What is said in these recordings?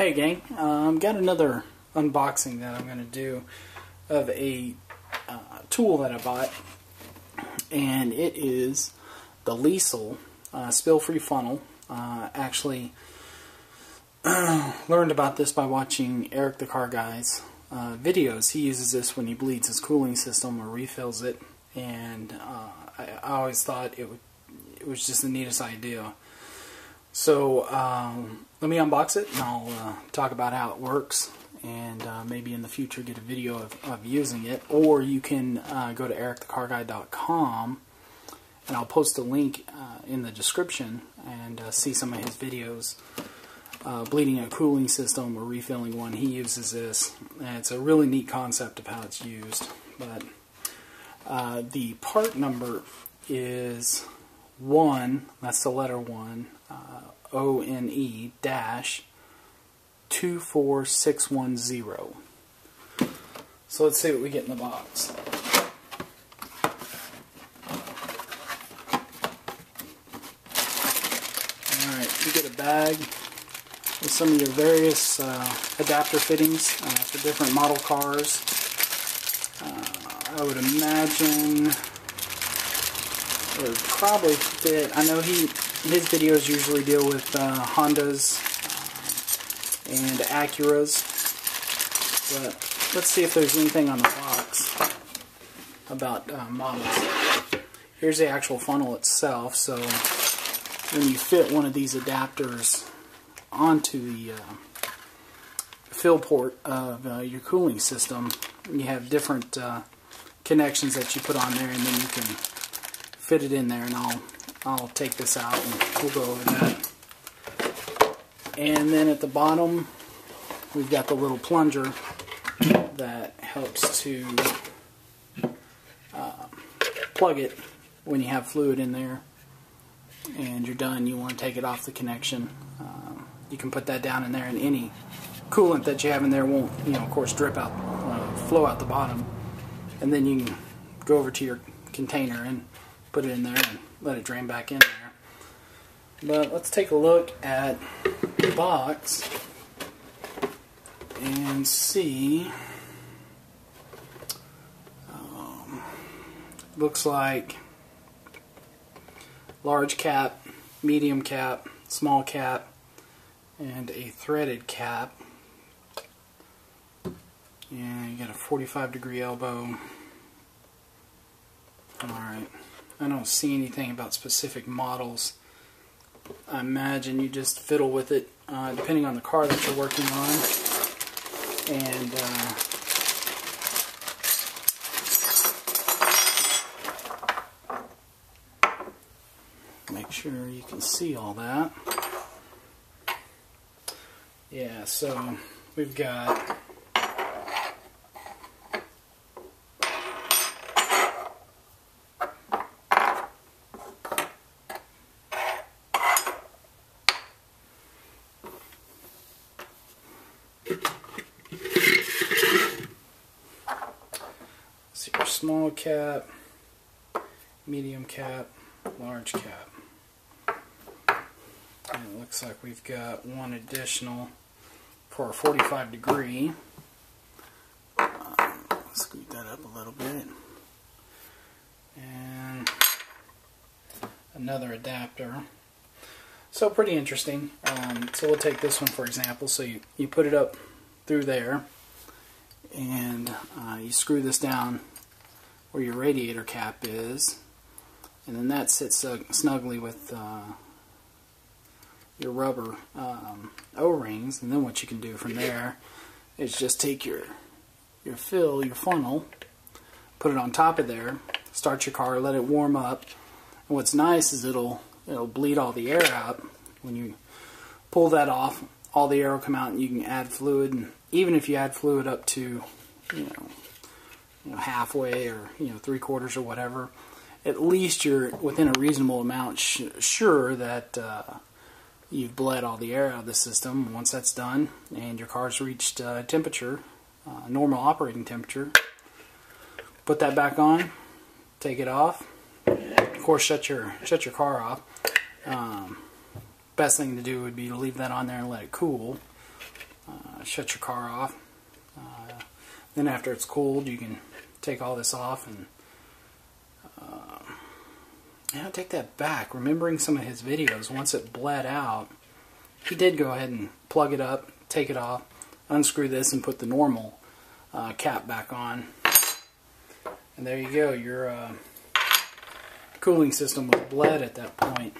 Hey gang, got another unboxing that I'm going to do of a tool that I bought, and it is the Lisle spill-free funnel. Actually learned about this by watching EricTheCarGuy's videos. He uses this when he bleeds his cooling system or refills it, and I always thought it was just the neatest idea. So let me unbox it and I'll talk about how it works, and maybe in the future get a video of using it. Or you can go to EricTheCarGuy.com and I'll post a link in the description and see some of his videos. Bleeding a cooling system or refilling one, he uses this, and it's a really neat concept of how it's used. But the part number is ONE, that's the letter 1, ONE-24610. So let's see what we get in the box. Alright, you get a bag with some of your various adapter fittings for different model cars. I would imagine it would probably fit. I know his videos usually deal with Hondas and Acuras, but let's see if there's anything on the box about models. Here's the actual funnel itself. So when you fit one of these adapters onto the fill port of your cooling system, you have different connections that you put on there, and then you can fit it in there, and I'll take this out and we'll go over that. And then at the bottom we've got the little plunger that helps to plug it when you have fluid in there and you're done. You want to take it off the connection. You can put that down in there, and any coolant that you have in there won't, of course, drip out, flow out the bottom. And then you can go over to your container and put it in there and let it drain back in there. But let's take a look at the box and see. Looks like large cap, medium cap, small cap, and a threaded cap. And you got a 45-degree elbow. Alright, I don't see anything about specific models. I imagine you just fiddle with it depending on the car that you're working on. And make sure you can see all that. Yeah, so we've got your small cap, medium cap, large cap. And it looks like we've got one additional for a 45-degree. Scoot that up a little bit. And another adapter. So pretty interesting. So we'll take this one for example. So you put it up through there, and you screw this down where your radiator cap is, and then that sits snugly with your rubber O-rings. And then what you can do from there is just take your funnel, put it on top of there, start your car, let it warm up, and what's nice is it'll bleed all the air out. When you pull that off, all the air will come out, and you can add fluid. And even if you add fluid up to halfway or 3/4 or whatever, at least you're within a reasonable amount sure that you've bled all the air out of the system. Once that's done and your car's reached temperature, normal operating temperature, put that back on, take it off. Of course, shut your car off. Best thing to do would be to leave that on there and let it cool. shut your car off. Then after it's cooled, you can take all this off and I'll take that back. Remembering some of his videos, once it bled out, he did go ahead and plug it up, take it off, unscrew this, and put the normal cap back on. And there you go. Your cooling system was bled at that point.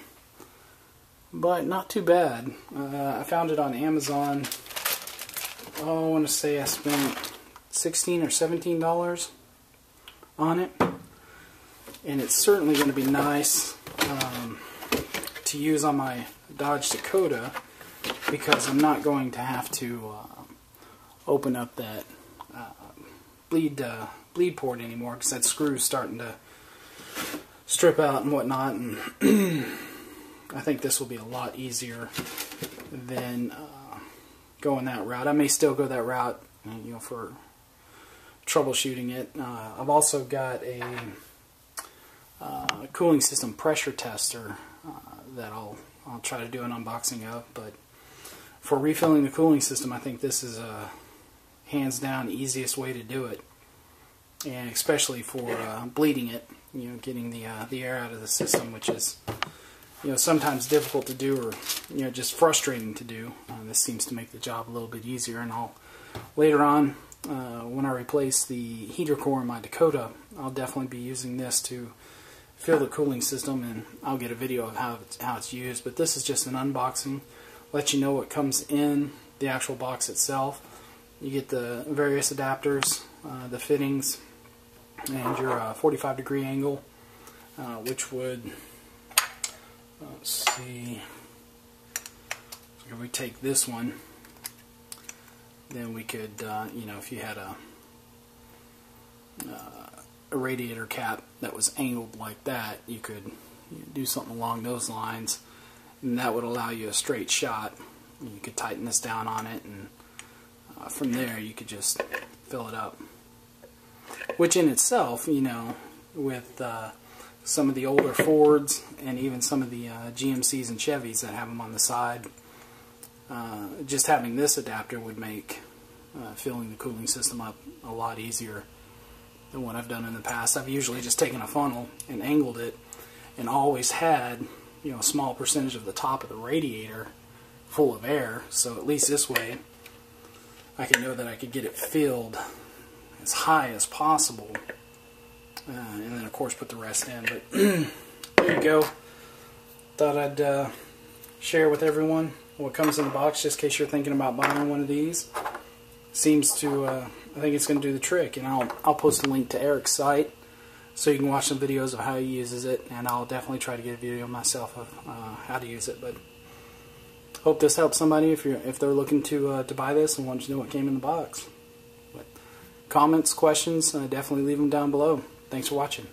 But not too bad. I found it on Amazon. Oh, I want to say I spent $16 or $17 on it. And it's certainly going to be nice to use on my Dodge Dakota, because I'm not going to have to open up that bleed port anymore, because that screw's starting to strip out and whatnot. And I think this will be a lot easier than going that route. I may still go that route, you know, for troubleshooting it. I've also got a cooling system pressure tester that I'll try to do an unboxing of. But for refilling the cooling system, I think this is a hands down easiest way to do it, and especially for bleeding it, you know, getting the air out of the system, which is, you know, sometimes difficult to do, or, you know, just frustrating to do. This seems to make the job a little bit easier. And I'll later on, when I replace the heater core in my Dakota, I'll definitely be using this to fill the cooling system, and I'll get a video of how it's used. But this is just an unboxing, let you know what comes in the actual box itself. You get the various adapters, the fittings, and your 45-degree angle, which would, let's see, if we take this one, then we could, you know, if you had a radiator cap that was angled like that, you could do something along those lines, and that would allow you a straight shot. You could tighten this down on it, and from there you could just fill it up. Which in itself, you know, with some of the older Fords and even some of the GMCs and Chevys that have them on the side, just having this adapter would make filling the cooling system up a lot easier than what I've done in the past. I've usually just taken a funnel and angled it, and always had, you know, a small percentage of the top of the radiator full of air, so at least this way I could know that I could get it filled as high as possible, and then of course put the rest in. But there you go. Thought I'd share with everyone what comes in the box, just in case you're thinking about buying one of these. Seems to, I think it's going to do the trick, and I'll post a link to Eric's site so you can watch some videos of how he uses it, and I'll definitely try to get a video myself of how to use it. But hope this helps somebody if they're looking to buy this and want to know what came in the box. But comments, questions, definitely leave them down below. Thanks for watching.